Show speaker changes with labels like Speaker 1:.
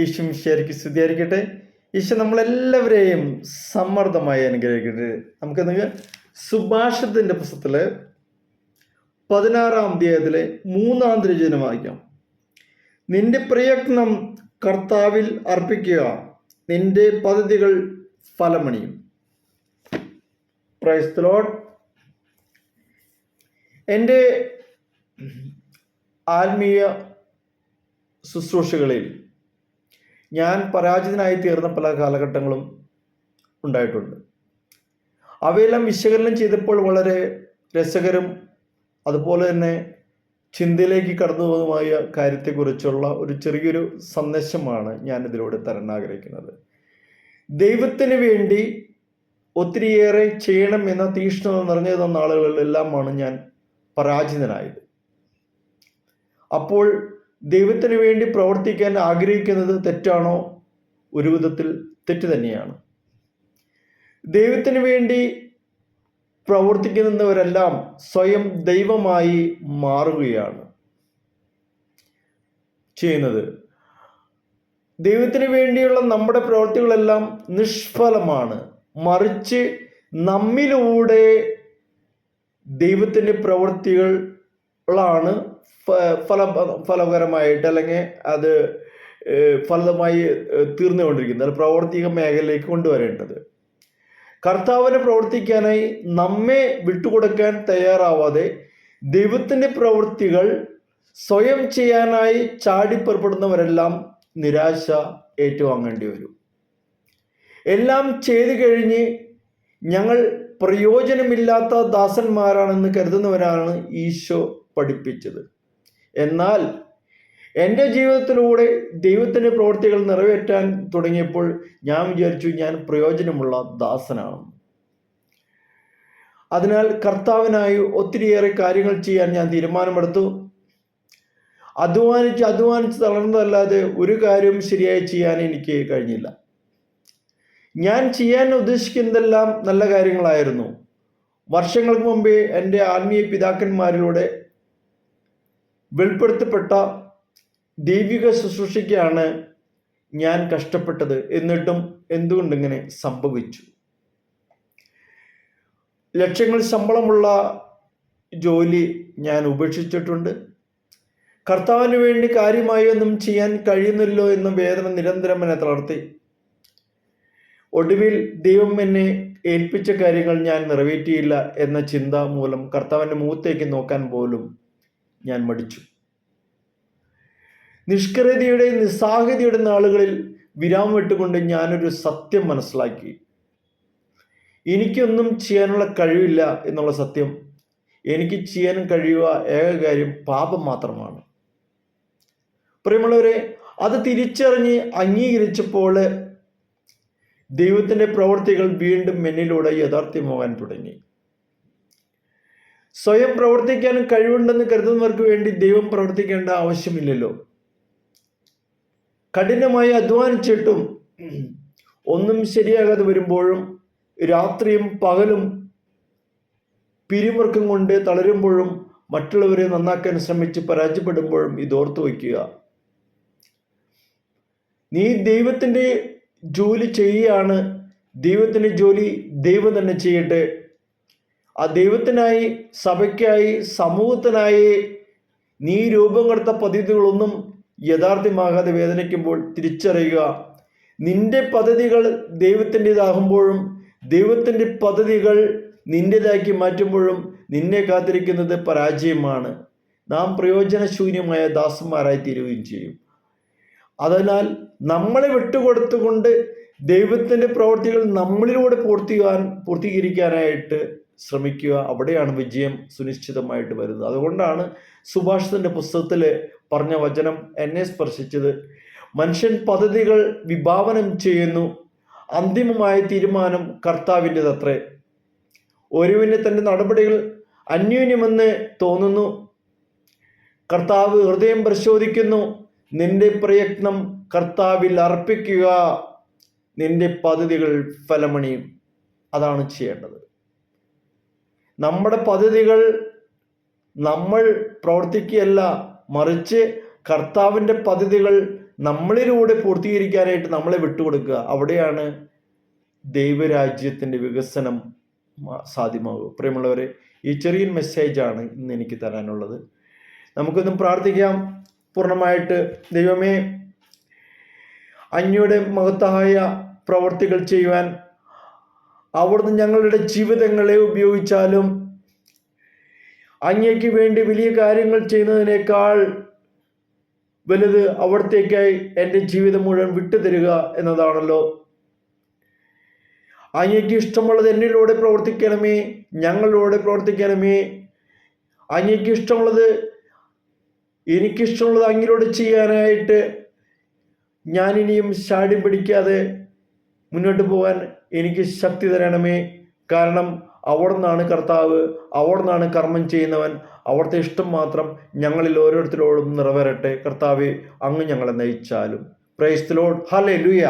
Speaker 1: ഈശോ മിശിഹായ്ക്ക് സ്തുതിയായിരിക്കട്ടെ. ഈശോ നമ്മളെല്ലാവരെയും സമ്മർദ്ദമായി അനുഗ്രഹിക്കട്ടെ. നമുക്ക് സുഭാഷിതത്തിന്റെ പുസ്തകത്തില് 16-ാം അധ്യായത്തിലെ 3-ാം തിരുവചനം വായിക്കാം. നിന്റെ പ്രയത്നം കർത്താവിൽ അർപ്പിക്കുക, നിന്റെ പദ്ധതികൾ ഫലമണിയും. Price the Lord. എൻ്റെ ആത്മീയ ശുശ്രൂഷകളിൽ ഞാൻ പരാജിതനായി തീർന്ന പല കാലഘട്ടങ്ങളും ഉണ്ടായിട്ടുണ്ട്. അവയെല്ലാം വിശകലനം ചെയ്തപ്പോൾ വളരെ രസകരം, അതുപോലെ തന്നെ ചിന്തയിലേക്ക് കടന്നു പോകുന്നതുമായ കാര്യത്തെക്കുറിച്ചുള്ള ഒരു ചെറിയൊരു സന്ദേശമാണ് ഞാൻ ഇതിലൂടെ തരാൻ ആഗ്രഹിക്കുന്നത്. ദൈവത്തിന് വേണ്ടി ഒത്തിരിയേറെ ചെയ്യണം എന്ന തീക്ഷ്ണത നിറഞ്ഞു തന്ന നാളുകളിലെല്ലാമാണ് ഞാൻ പരാജിതനായത്. അപ്പോൾ ദൈവത്തിന് വേണ്ടി പ്രവർത്തിക്കാൻ ആഗ്രഹിക്കുന്നത് തെറ്റാണോ? ഒരു വിധത്തിൽ തെറ്റ് തന്നെയാണ്. ദൈവത്തിന് വേണ്ടി പ്രവർത്തിക്കുന്നവരെല്ലാം സ്വയം ദൈവമായി മാറുകയാണ് ചെയ്യുന്നത്. ദൈവത്തിന് വേണ്ടിയുള്ള നമ്മുടെ പ്രവൃത്തികളെല്ലാം നിഷ്ഫലമാണ്. മറിച്ച് നമ്മിലൂടെ ദൈവത്തിൻ്റെ പ്രവൃത്തികളാണ് ഫലകരമായിട്ട് അല്ലെങ്കിൽ അത് ഫലമായി തീർന്നുകൊണ്ടിരിക്കുന്നത്, അത് പ്രാവർത്തിക മേഖലയിലേക്ക് കൊണ്ടുവരേണ്ടത്. കർത്താവിനെ പ്രവർത്തിക്കാനായി നമ്മെ വിട്ടുകൊടുക്കാൻ തയ്യാറാവാതെ ദൈവത്തിൻ്റെ പ്രവൃത്തികൾ സ്വയം ചെയ്യാനായി ചാടിപ്പുറപ്പെടുന്നവരെല്ലാം നിരാശ ഏറ്റുവാങ്ങേണ്ടി വരും. എല്ലാം ചെയ്തു കഴിഞ്ഞ് ഞങ്ങൾ പ്രയോജനമില്ലാത്ത ദാസന്മാരാണെന്ന് കരുതുന്നവരാണ് ഈശോ പഠിപ്പിച്ചത്. എന്നാൽ എൻ്റെ ജീവിതത്തിലൂടെ ദൈവത്തിൻ്റെ പ്രവൃത്തികൾ നിറവേറ്റാൻ തുടങ്ങിയപ്പോൾ ഞാൻ വിചാരിച്ചു ഞാൻ പ്രയോജനമുള്ള ദാസനാണ്. അതിനാൽ കർത്താവിനായി ഒത്തിരിയേറെ കാര്യങ്ങൾ ചെയ്യാൻ ഞാൻ തീരുമാനമെടുത്തു. അധ്വാനിച്ച് തളർന്നതല്ലാതെ ഒരു കാര്യവും ശരിയായി ചെയ്യാൻ എനിക്ക് കഴിഞ്ഞില്ല. ഞാൻ ചെയ്യാൻ ഉദ്ദേശിക്കുന്നതെല്ലാം നല്ല കാര്യങ്ങളായിരുന്നു. വർഷങ്ങൾക്ക് മുമ്പേ എൻ്റെ ആത്മീയ പിതാക്കന്മാരിലൂടെ വെളിപ്പെടുത്തപ്പെട്ട ദൈവിക ശുശ്രൂഷയ്ക്കാണ് ഞാൻ കഷ്ടപ്പെട്ടത്. എന്നിട്ടും എന്തുകൊണ്ടിങ്ങനെ സംഭവിച്ചു? ലക്ഷങ്ങൾ ശമ്പളമുള്ള ജോലി ഞാൻ ഉപേക്ഷിച്ചിട്ടുണ്ട്. കർത്താവിന് വേണ്ടി കാര്യമായി ഒന്നും ചെയ്യാൻ കഴിയുന്നില്ലോ എന്ന വേദന നിരന്തരം എന്നെ തളർത്തി. ഒടുവിൽ ദൈവം എന്നെ ഏൽപ്പിച്ച കാര്യങ്ങൾ ഞാൻ നിറവേറ്റിയില്ല എന്ന ചിന്ത മൂലം കർത്താവിൻ്റെ മുഖത്തേക്ക് നോക്കാൻ പോലും ഞാൻ മടിച്ചു. നിഷ്ക്രിയതയുടെ നിസ്സഹായതയുടെ നാളുകളിൽ വിരാമം ഇട്ടുകൊണ്ട് ഞാനൊരു സത്യം മനസ്സിലാക്കി. എനിക്കൊന്നും ചെയ്യാനുള്ള കഴിവില്ല എന്നുള്ള സത്യം. എനിക്ക് ചെയ്യാൻ കഴിയുക ഏക കാര്യം പാപം മാത്രമാണ്. പ്രിയമുള്ളവരെ, അത് തിരിച്ചറിഞ്ഞ് അംഗീകരിച്ചപ്പോൾ ദൈവത്തിൻ്റെ പ്രവൃത്തികൾ വീണ്ടും എന്നിലൂടെ യാഥാർത്ഥ്യമാകാൻ തുടങ്ങി. സ്വയം പ്രവർത്തിക്കാൻ കഴിവുണ്ടെന്ന് കരുതുന്നവർക്ക് വേണ്ടി ദൈവം പ്രവർത്തിക്കേണ്ട ആവശ്യമില്ലല്ലോ. കഠിനമായി അധ്വാനിച്ചിട്ടും ഒന്നും ശരിയാകാതെ വരുമ്പോഴും രാത്രിയും പകലും പിരിമുറുക്കം കൊണ്ട് തളരുമ്പോഴും മറ്റുള്ളവരെ നന്നാക്കാൻ ശ്രമിച്ച് പരാജയപ്പെടുമ്പോഴും ഇതോർത്തു വയ്ക്കുക. നീ ദൈവത്തിൻ്റെ ജോലി ചെയ്യുകയാണ്. ദൈവത്തിൻ്റെ ജോലി ദൈവം തന്നെ ചെയ്യട്ടെ. ആ ദൈവത്തിനായി, സഭയ്ക്കായി, സമൂഹത്തിനായി നീ രൂപം കൊടുത്ത പദ്ധതികളൊന്നും യാഥാർത്ഥ്യമാകാതെ വേദനിക്കുമ്പോൾ തിരിച്ചറിയുക, നിന്റെ പദ്ധതികൾ ദൈവത്തിൻ്റെതാകുമ്പോഴും ദൈവത്തിൻ്റെ പദ്ധതികൾ നിൻ്റേതാക്കി മാറ്റുമ്പോഴും നിന്നെ കാത്തിരിക്കുന്നത് പരാജയമാണ്. നാം പ്രയോജനശൂന്യമായ ദാസന്മാരായി തീരുകയും ചെയ്യും. അതിനാൽ നമ്മളെ വിട്ടുകൊടുത്തുകൊണ്ട് ദൈവത്തിൻ്റെ പ്രവൃത്തികൾ നമ്മളിലൂടെ പൂർത്തീകരിക്കാനായിട്ട് ശ്രമിക്കുക. അവിടെയാണ് വിജയം സുനിശ്ചിതമായിട്ട് വരുന്നത്. അതുകൊണ്ടാണ് സുഭാഷിതൻ്റെ പുസ്തകത്തിൽ പറഞ്ഞ വചനം എന്നെ സ്പർശിച്ചത്. മനുഷ്യൻ പദ്ധതികൾ വിഭാവനം ചെയ്യുന്നു, അന്തിമമായ തീരുമാനം കർത്താവിൻ്റെതത്രേ. ഒരുവിന് തൻ്റെ നടപടികൾ അന്യോന്യമെന്ന് തോന്നുന്നു, കർത്താവ് ഹൃദയം പരിശോധിക്കുന്നു. നിന്റെ പ്രയത്നം കർത്താവിൽ അർപ്പിക്കുക, നിന്റെ പദ്ധതികൾ ഫലമണിയും. അതാണ് ചെയ്യേണ്ടത്. നമ്മുടെ പദ്ധതികൾ നമ്മൾ പ്രവർത്തിക്കുകയല്ല, മറിച്ച് കർത്താവിൻ്റെ പദ്ധതികൾ നമ്മളിലൂടെ പൂർത്തീകരിക്കാനായിട്ട് നമ്മളെ വിട്ടുകൊടുക്കുക. അവിടെയാണ് ദൈവരാജ്യത്തിൻ്റെ വികസനം സാധ്യമാകുക. പ്രിയമുള്ളവരെ, ഈ ചെറിയൊരു മെസ്സേജാണ് ഇന്ന് എനിക്ക് തരാനുള്ളത്. നമുക്കൊന്നും പ്രാർത്ഥിക്കാം പൂർണ്ണമായിട്ട്. ദൈവമേ, അങ്ങയുടെ മഹത്തായ പ്രവർത്തികൾ ചെയ്യുവാൻ അവിടുന്ന് ഞങ്ങളുടെ ജീവിതങ്ങളെ ഉപയോഗിച്ചാലും അങ്ങയ്ക്ക് വേണ്ടി വലിയ കാര്യങ്ങൾ ചെയ്യുന്നതിനേക്കാൾ വലുത് അവിടത്തേക്കായി എൻ്റെ ജീവിതം മുഴുവൻ വിട്ടുതരിക എന്നതാണല്ലോ. അങ്ങയ്ക്ക് ഇഷ്ടമുള്ളത് എന്നിലൂടെ പ്രവർത്തിക്കണമേ, ഞങ്ങളിലൂടെ പ്രവർത്തിക്കണമേ. അങ്ങയ്ക്ക് ഇഷ്ടമുള്ളത് എനിക്കിഷ്ടമുള്ളത് അങ്ങിലൂടെ ചെയ്യാനായിട്ട് ഞാനിനിയും ശാഠ്യം പിടിക്കാതെ മുന്നോട്ട് പോകാൻ എനിക്ക് ശക്തി തരണമേ. കാരണം അവിടുന്നാണ് കർത്താവ്, അവിടുന്നാണ് കർമ്മം ചെയ്യുന്നവൻ. അവിടുത്തെ ഇഷ്ടം മാത്രം ഞങ്ങളിൽ ഓരോരുത്തരോടും നിറവേറട്ടെ. കർത്താവെ, അങ്ങ് ഞങ്ങളെ നയിച്ചാലും. Praise the Lord. ഹല്ലേലൂയ.